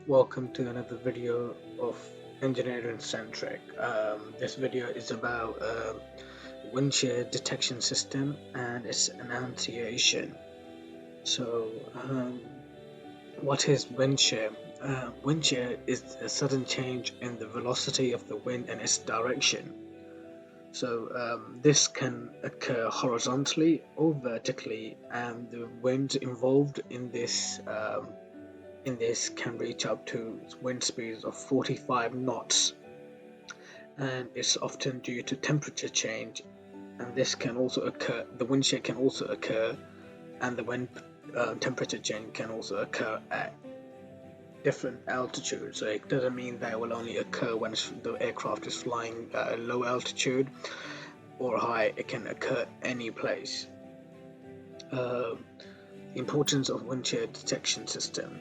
Welcome to another video of Engineering Centric. This video is about wind shear detection system and its annunciation. So, what is wind shear? Wind shear is a sudden change in the velocity of the wind and its direction. So, this can occur horizontally or vertically, and the winds involved in this can reach up to wind speeds of 45 knots, and it's often due to temperature change. And this can also occur, the wind shear can also occur, and the wind temperature change can also occur at different altitudes. So it doesn't mean that it will only occur when the aircraft is flying at a low altitude or high. It can occur any place. The importance of wind shear detection system.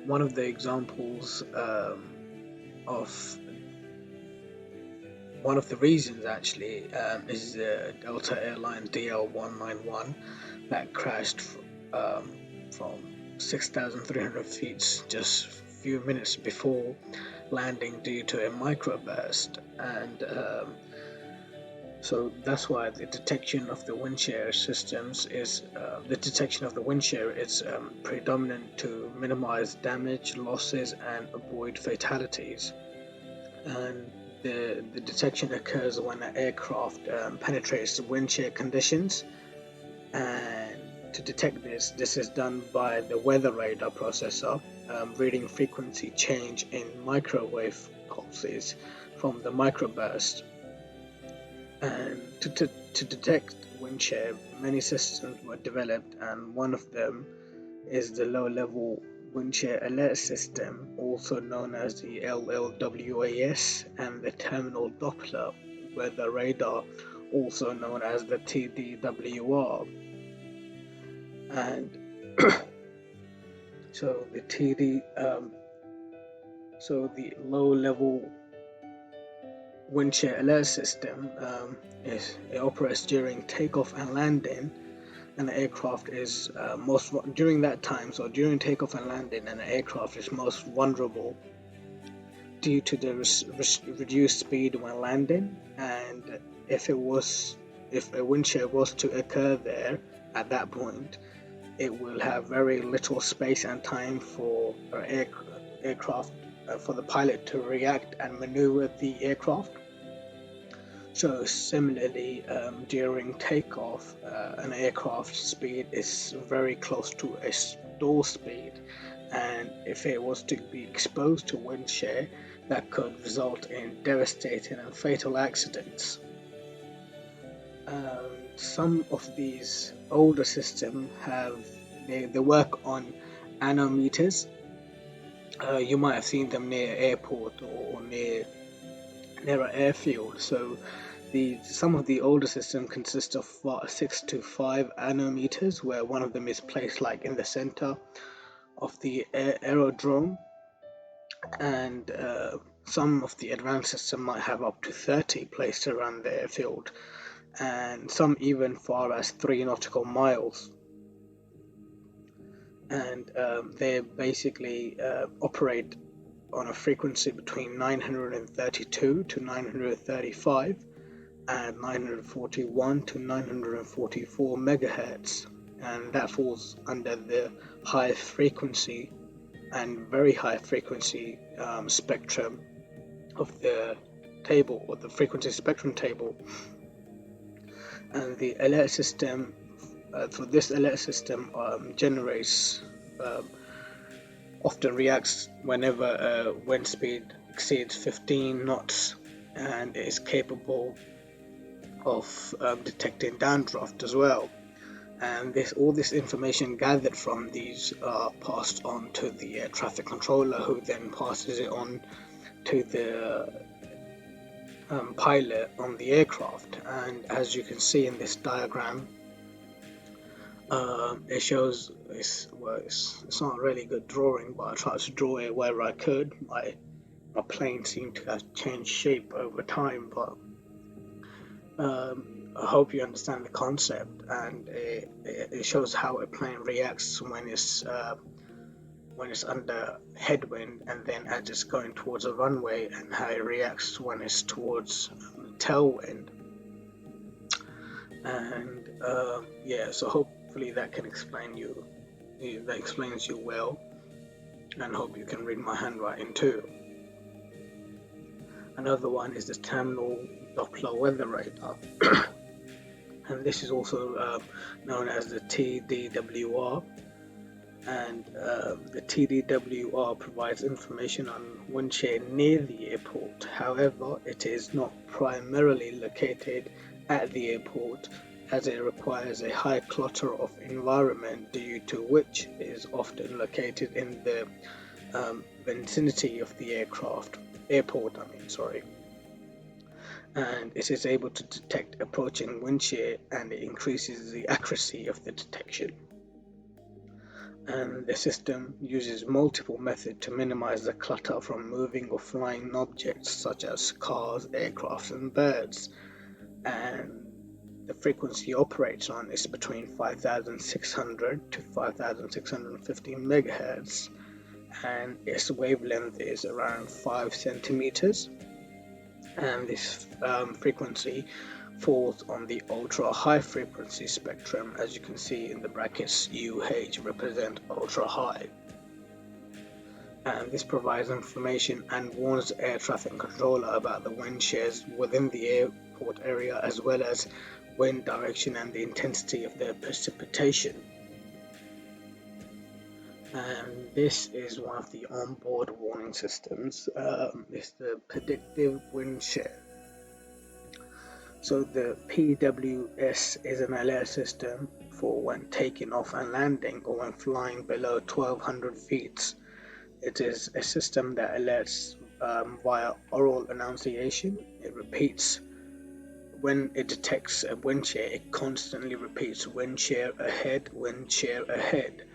One of the examples of one of the reasons actually is the Delta Airline DL191 that crashed from 6,300 feet just a few minutes before landing due to a microburst, and so that's why the detection of the wind shear systems is predominant to minimize damage, losses, and avoid fatalities. And the detection occurs when an aircraft penetrates the wind shear conditions. And to detect this is done by the weather radar processor, reading frequency change in microwave pulses from the microburst. And to detect wind shear, many systems were developed, and one of them is the low-level wind shear alert system, also known as the LLWAS, and the terminal Doppler weather radar, also known as the TDWR. And so the low-level wind shear alert system it operates during takeoff and landing, and the aircraft is during that time. So during takeoff and landing, and the aircraft is most vulnerable due to the reduced speed when landing. And if a wind shear was to occur there at that point, it will have very little space and time for aircraft for the pilot to react and maneuver the aircraft. So similarly, during takeoff, an aircraft speed is very close to a stall speed, and if it was to be exposed to wind shear, that could result in devastating and fatal accidents. Some of these older systems they work on anemometers. You might have seen them near airport or near an airfield. So some of the older systems consist of 6 to 5 anemometers, where one of them is placed like in the center of the aerodrome, and some of the advanced system might have up to 30 placed around the airfield, and some even far as 3 nautical miles. And they basically operate on a frequency between 932 to 935 and 941 to 944 megahertz, and that falls under the high frequency and very high frequency spectrum of the table, or the frequency spectrum table. And the alert system for this alert system generates often reacts whenever wind speed exceeds 15 knots, and is capable of detecting downdraft as well. And all this information gathered from these are passed on to the air traffic controller, who then passes it on to the pilot on the aircraft. And as you can see in this diagram, it shows it's not a really good drawing, but I tried to draw it wherever I could. My plane seemed to have changed shape over time, but I hope you understand the concept. And it shows how a plane reacts when it's when it's under headwind, and then as it's going towards a runway, and how it reacts when it's towards tailwind. And yeah, so hopefully that can explains you well, and hope you can read my handwriting too. Another one is the terminal Doppler weather radar, and this is also known as the TDWR. And the TDWR provides information on wind shear near the airport. However, it is not primarily located at the airport, as it requires a high clutter of environment, due to which it is often located in the vicinity of the airport. And it is able to detect approaching wind shear, and it increases the accuracy of the detection. And the system uses multiple methods to minimize the clutter from moving or flying objects such as cars, aircraft, and birds. And the frequency it operates on is between 5,600 to 5,615 megahertz, and its wavelength is around 5 centimeters. And this frequency falls on the ultra high frequency spectrum, as you can see in the brackets. UH represent ultra high, and this provides information and warns the air traffic controller about the wind shears within the airport area, as well as wind direction and the intensity of the precipitation. And this is one of the onboard warning systems. It's the predictive wind shear. So the PWS is an alert system for when taking off and landing, or when flying below 1,200 feet. It is a system that alerts via oral annunciation. It repeats when it detects a wind shear. It constantly repeats wind shear ahead, wind shear ahead.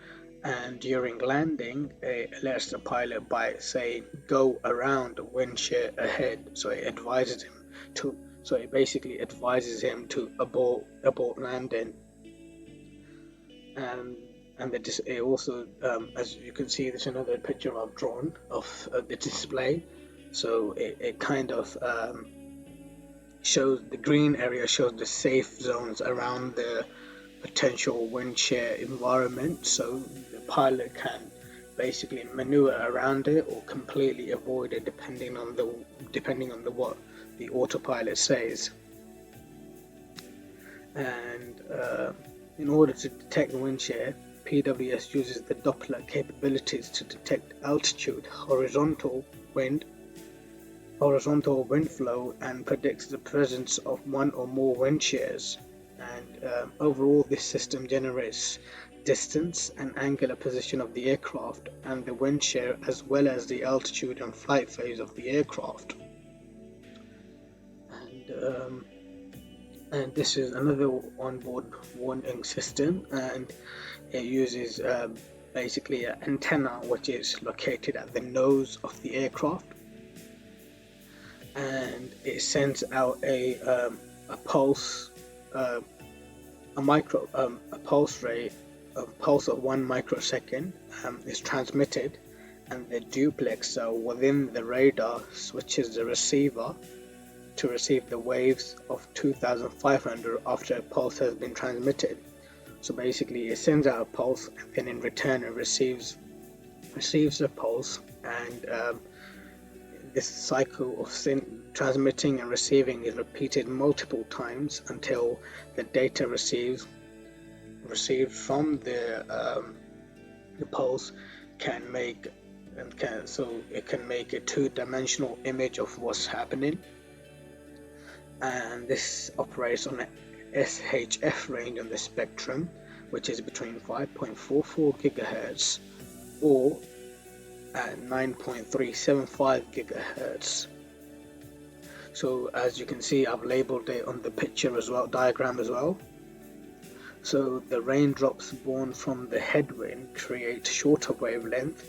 And during landing, it alerts the pilot by saying, "Go around wind shear ahead." So it advises him to. So it basically advises him to abort landing. And it also, as you can see, there's another picture I've drawn of the display. So it kind of shows the green area, shows the safe zones around the potential wind shear environment, so the pilot can basically maneuver around it or completely avoid it, depending on what the autopilot says. And in order to detect wind shear, PWS uses the Doppler capabilities to detect altitude, horizontal wind flow, and predicts the presence of one or more wind shears. And overall, this system generates distance and angular position of the aircraft and the wind shear, as well as the altitude and flight phase of the aircraft. And this is another onboard warning system, and it uses basically an antenna which is located at the nose of the aircraft, and it sends out a pulse, a pulse rate, a pulse of 1 microsecond is transmitted, and the duplexer within the radar switches the receiver to receive the waves of 2,500 after a pulse has been transmitted. So basically, it sends out a pulse, and then in return it receives the pulse, and this cycle of transmitting and receiving is repeated multiple times until the data received from the pulse can make a two-dimensional image of what's happening. And this operates on an SHF range on the spectrum, which is between 5.44 gigahertz or at 9.375 gigahertz. So as you can see, I've labeled it on the picture as well, diagram as well. So the raindrops born from the headwind create shorter wavelength,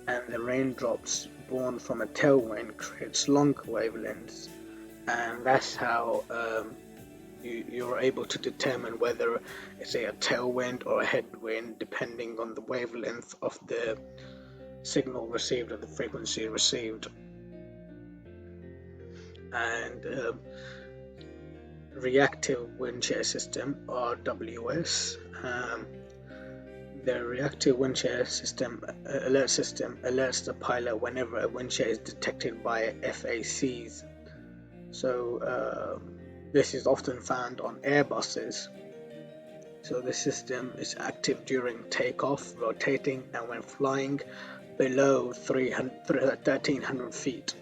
and the raindrops born from a tailwind creates longer wavelengths. And that's how you're able to determine whether it's a tailwind or a headwind, depending on the wavelength of the signal received and the frequency received. And reactive wind shear system, RWS. The reactive wind shear system alerts the pilot whenever a wind shear is detected by FACs. So this is often found on Airbuses. So the system is active during takeoff, rotating, and when flying below 1,300 feet.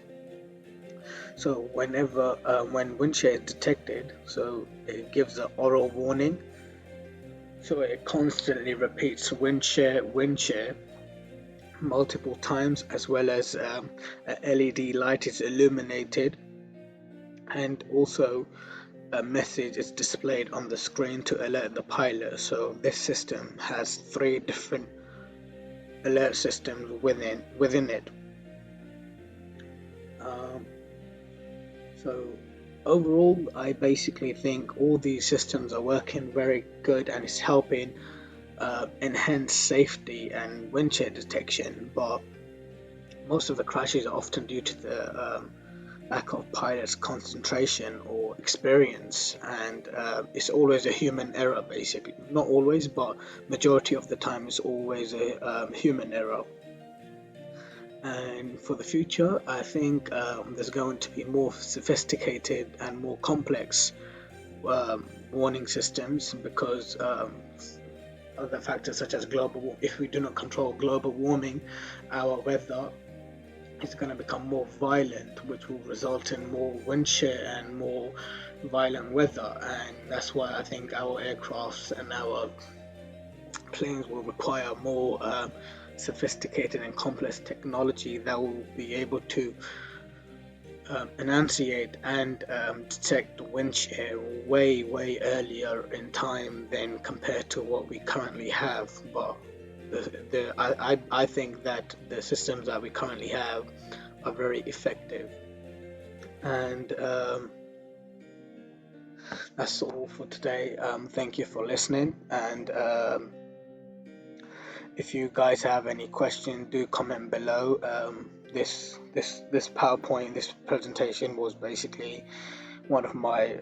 So whenever when wind shear is detected, so it gives an oral warning. So it constantly repeats wind shear multiple times, as well as a LED light is illuminated, and also a message is displayed on the screen to alert the pilot. So this system has 3 different alert systems within it. So overall, I basically think all these systems are working very good, and it's helping enhance safety and wind shear detection. But most of the crashes are often due to the lack of pilot's concentration or experience, and it's always a human error, basically. Not always, but majority of the time it's always a human error. And for the future, I think there's going to be more sophisticated and more complex warning systems, because other factors such as if we do not control global warming, our weather is going to become more violent, which will result in more wind shear and more violent weather. And that's why I think our aircrafts and our planes will require more sophisticated and complex technology that will be able to enunciate and detect wind shear way earlier in time than compared to what we currently have. But I think that the systems that we currently have are very effective. And that's all for today. Thank you for listening, and if you guys have any questions, do comment below. This PowerPoint, this presentation was basically one of my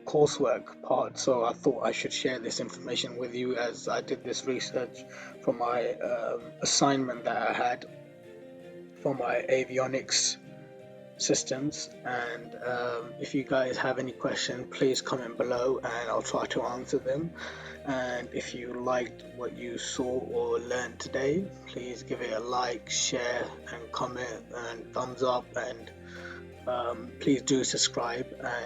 coursework parts, so I thought I should share this information with you, as I did this research for my assignment that I had for my avionics systems. And if you guys have any questions, please comment below and I'll try to answer them. And if you liked what you saw or learned today, please give it a like, share and comment and thumbs up, and please do subscribe. And